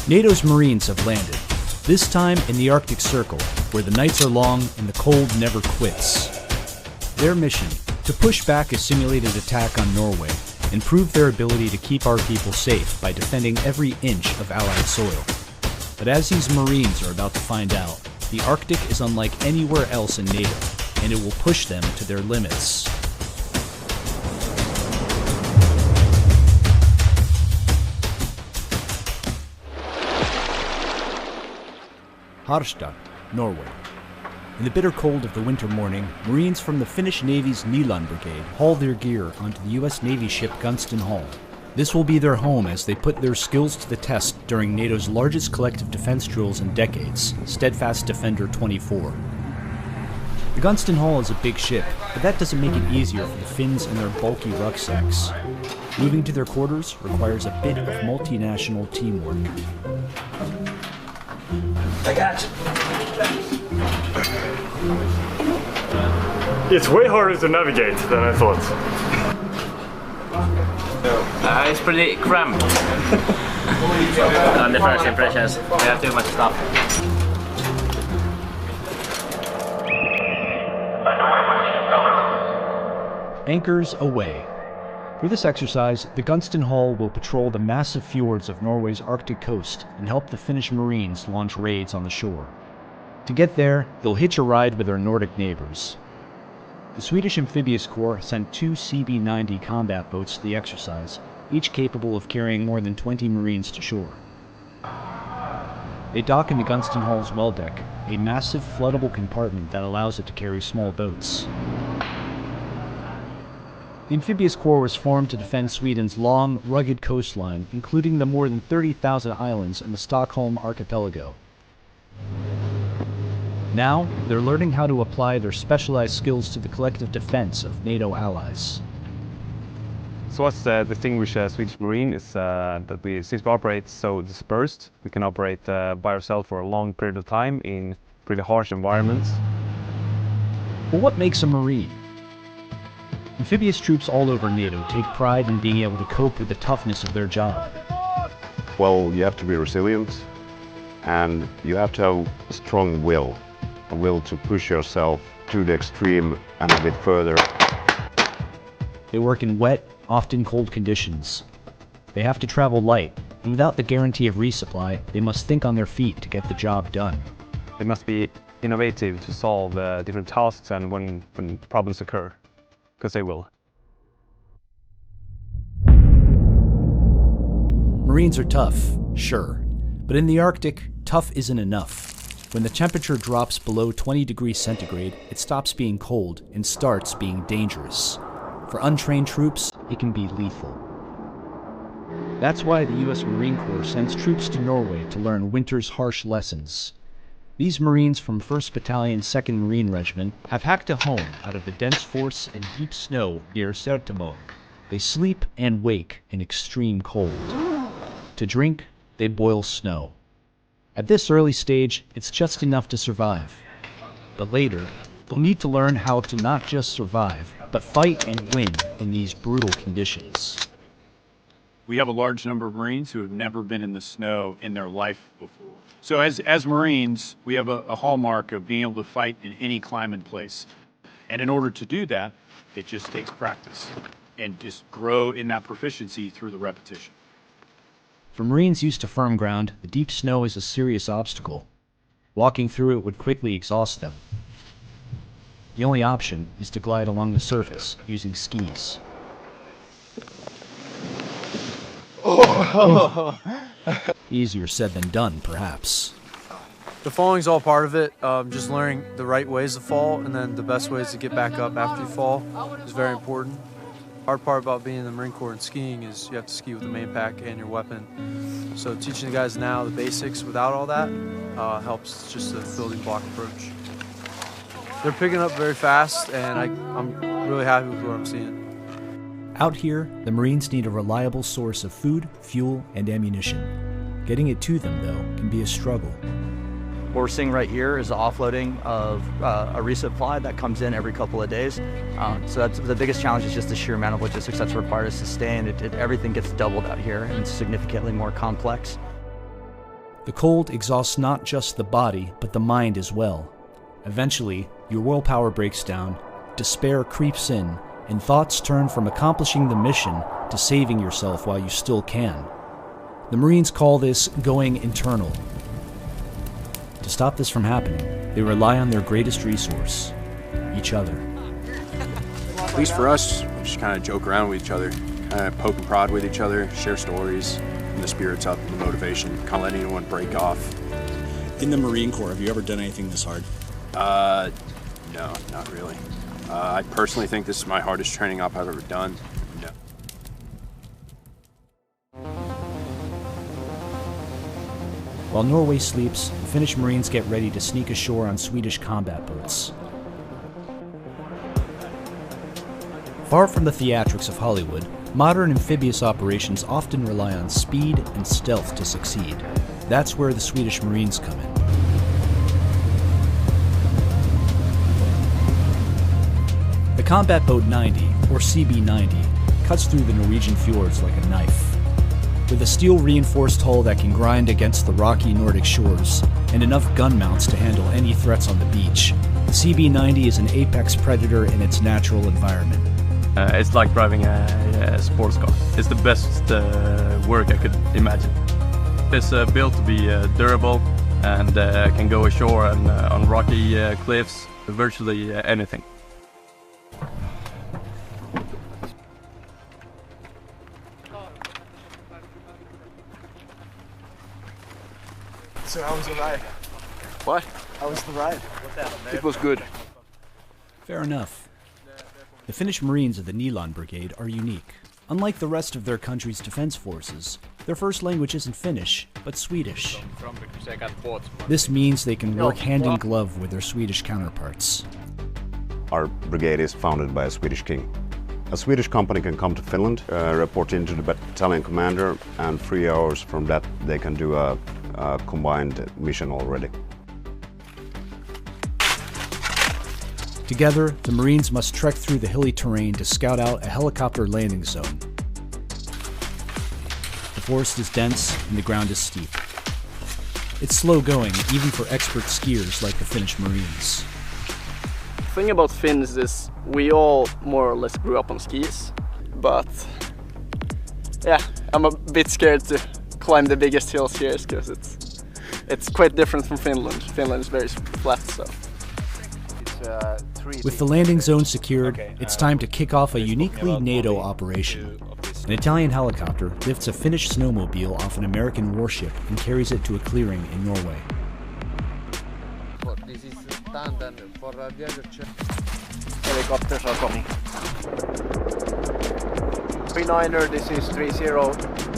NATO's Marines have landed, this time in the Arctic Circle, where the nights are long and the cold never quits. Their mission, to push back a simulated attack on Norway and prove their ability to keep our people safe by defending every inch of Allied soil. But as these Marines are about to find out, the Arctic is unlike anywhere else in NATO, and it will push them to their limits. Harshest, Norway. In the bitter cold of the winter morning, Marines from the Finnish Navy's Nyland Brigade haul their gear onto the U.S. Navy ship Gunston Hall. This will be their home as they put their skills to the test during NATO's largest collective defense drills in decades, Steadfast Defender 24. The Gunston Hall is a big ship, but that doesn't make it easier for the Finns and their bulky rucksacks. Moving to their quarters requires a bit of multinational teamwork. I got you. It's way harder to navigate than I thought. It's pretty cramped. On the first impressions, we have too much stuff. Anchors away. For this exercise, the Gunston Hall will patrol the massive fjords of Norway's Arctic coast and help the Finnish Marines launch raids on the shore. To get there, they'll hitch a ride with their Nordic neighbors. The Swedish Amphibious Corps sent 2 CB-90 combat boats to the exercise, each capable of carrying more than 20 Marines to shore. They dock in the Gunston Hall's well deck, a massive floodable compartment that allows it to carry small boats. The Amphibious Corps was formed to defend Sweden's long, rugged coastline, including the more than 30,000 islands in the Stockholm archipelago. Now, they're learning how to apply their specialized skills to the collective defense of NATO allies. So what's distinguishes a Swedish Marine is that since we operate so dispersed, we can operate by ourselves for a long period of time in pretty harsh environments. But what makes a Marine? Amphibious troops all over NATO take pride in being able to cope with the toughness of their job. Well, you have to be resilient, and you have to have a strong will. A will to push yourself to the extreme and a bit further. They work in wet, often cold conditions. They have to travel light, and without the guarantee of resupply, they must think on their feet to get the job done. They must be innovative to solve different tasks and when problems occur, because they will. Marines are tough, sure, but in the Arctic, tough isn't enough. When the temperature drops below 20 degrees centigrade, it stops being cold and starts being dangerous. For untrained troops, it can be lethal. That's why the U.S. Marine Corps sends troops to Norway to learn winter's harsh lessons. These Marines from 1st Battalion, 2nd Marine Regiment have hacked a home out of the dense forest and deep snow near Sertamo. They sleep and wake in extreme cold. To drink, they boil snow. At this early stage, it's just enough to survive. But later, they'll need to learn how to not just survive, but fight and win in these brutal conditions. We have a large number of Marines who have never been in the snow in their life before. So as Marines, we have a hallmark of being able to fight in any climate place. And in order to do that, it just takes practice and just grow in that proficiency through the repetition. For Marines used to firm ground, the deep snow is a serious obstacle. Walking through it would quickly exhaust them. The only option is to glide along the surface using skis. Easier said than done, perhaps. The falling's all part of it. Just learning the right ways to fall and then the best ways to get back up after you fall is very important. Hard part about being in the Marine Corps and skiing is you have to ski with the main pack and your weapon. So teaching the guys now the basics without all that helps just the building block approach. They're picking up very fast, and I'm really happy with what I'm seeing. Out here, the Marines need a reliable source of food, fuel, and ammunition. Getting it to them, though, can be a struggle. What we're seeing right here is the offloading of a resupply that comes in every couple of days. So that's the biggest challenge is just the sheer amount of logistics that's required to sustain. Everything gets doubled out here and it's significantly more complex. The cold exhausts not just the body, but the mind as well. Eventually, your willpower breaks down, despair creeps in, and thoughts turn from accomplishing the mission to saving yourself while you still can. The Marines call this going internal. To stop this from happening, they rely on their greatest resource, each other. At least for us, we just kind of joke around with each other, kind of poke and prod with each other, share stories, and the spirits up, and the motivation, kind of let anyone break off. In the Marine Corps, have you ever done anything this hard? No, not really. I personally think this is my hardest training op I've ever done. No. While Norway sleeps, Finnish Marines get ready to sneak ashore on Swedish combat boats. Far from the theatrics of Hollywood, modern amphibious operations often rely on speed and stealth to succeed. That's where the Swedish Marines come in. The combat boat 90, or CB-90, cuts through the Norwegian fjords like a knife. With a steel-reinforced hull that can grind against the rocky Nordic shores, and enough gun mounts to handle any threats on the beach, the CB-90 is an apex predator in its natural environment. It's like driving a sports car. It's the best work I could imagine. It's built to be durable and can go ashore and on rocky cliffs, virtually anything. So how was the ride? What? How was the ride? It was good. Fair enough. The Finnish Marines of the Nilan Brigade are unique. Unlike the rest of their country's defense forces, their first language isn't Finnish, but Swedish. This means they can work hand in glove with their Swedish counterparts. Our brigade is founded by a Swedish king. A Swedish company can come to Finland, report into the battalion commander, and 3 hours from that they can do a combined mission already. Together, the Marines must trek through the hilly terrain to scout out a helicopter landing zone. The forest is dense and the ground is steep. It's slow going, even for expert skiers like the Finnish Marines. The thing about Finns is we all more or less grew up on skis, but yeah, I'm a bit scared to climb the biggest hills here because it's quite different from Finland. Finland is very flat, so. With the landing zone secured, it's time to kick off a uniquely NATO operation. An Italian helicopter lifts a Finnish snowmobile off an American warship and carries it to a clearing in Norway. Helicopters are coming. 39er, this is 30.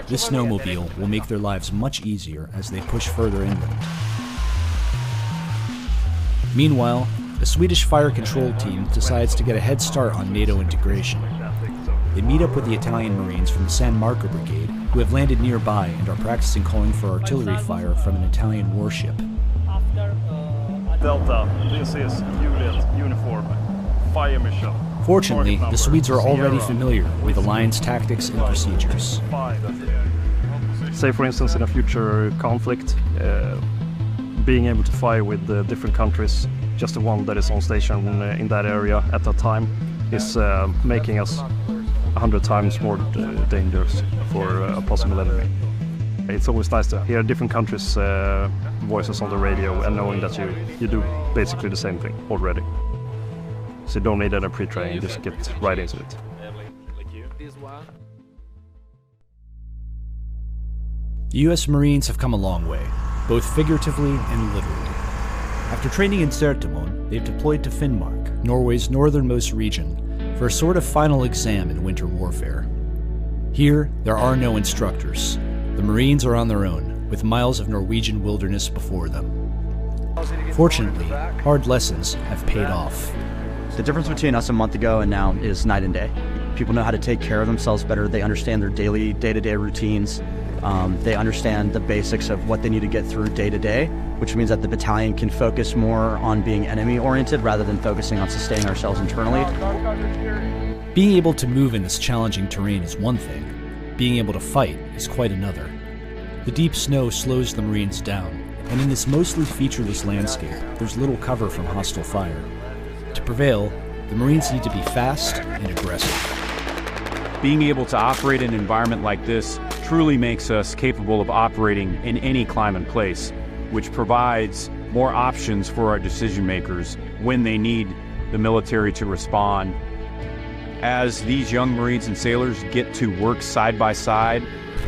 This snowmobile will make their lives much easier as they push further inland. Meanwhile, the Swedish fire control team decides to get a head start on NATO integration. They meet up with the Italian Marines from the San Marco Brigade, who have landed nearby and are practicing calling for artillery fire from an Italian warship. Delta, this is Juliet uniform, fire mission. Fortunately, the Swedes are already familiar with Alliance tactics and procedures. Say for instance in a future conflict, being able to fire with different countries, just the one that is on station in that area at that time, is making us 100 times more dangerous for a possible enemy. It's always nice to hear different countries' voices on the radio and knowing that you do basically the same thing already. So you don't need any pre-training, just get right into it. The US Marines have come a long way, both figuratively and literally. After training in Sertemon, they've deployed to Finnmark, Norway's northernmost region, for a sort of final exam in winter warfare. Here, there are no instructors. The Marines are on their own, with miles of Norwegian wilderness before them. Fortunately, hard lessons have paid off. The difference between us a month ago and now is night and day. People know how to take care of themselves better. They understand their daily, day-to-day routines. They understand the basics of what they need to get through day to day, which means that the battalion can focus more on being enemy-oriented rather than focusing on sustaining ourselves internally. Being able to move in this challenging terrain is one thing. Being able to fight is quite another. The deep snow slows the Marines down, and in this mostly featureless landscape, there's little cover from hostile fire. To prevail, the Marines need to be fast and aggressive. Being able to operate in an environment like this truly makes us capable of operating in any climate and place, which provides more options for our decision makers when they need the military to respond. As these young Marines and sailors get to work side by side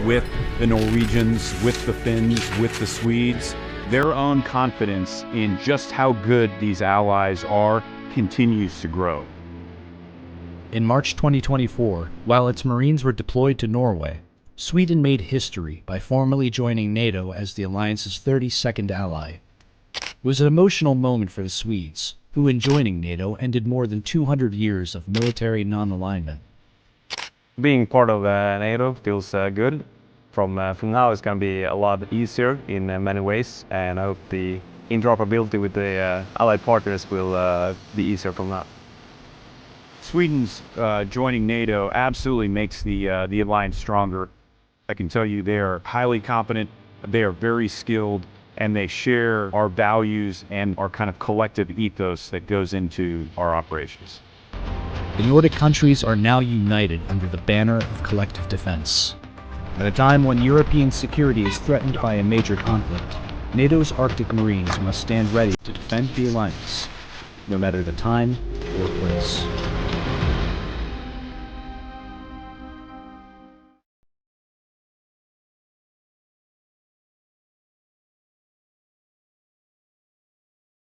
with the Norwegians, with the Finns, with the Swedes, their own confidence in just how good these allies are continues to grow. In March 2024, while its Marines were deployed to Norway, Sweden made history by formally joining NATO as the alliance's 32nd ally. It was an emotional moment for the Swedes, who in joining NATO ended more than 200 years of military non-alignment. Being part of NATO feels good. From now it's going to be a lot easier in many ways, and I hope the interoperability with the allied partners will be easier from now. Sweden's joining NATO absolutely makes the alliance stronger. I can tell you they are highly competent, they are very skilled, and they share our values and our kind of collective ethos that goes into our operations. The Nordic countries are now united under the banner of collective defense. At a time when European security is threatened by a major conflict, NATO's Arctic Marines must stand ready to defend the alliance, no matter the time or place.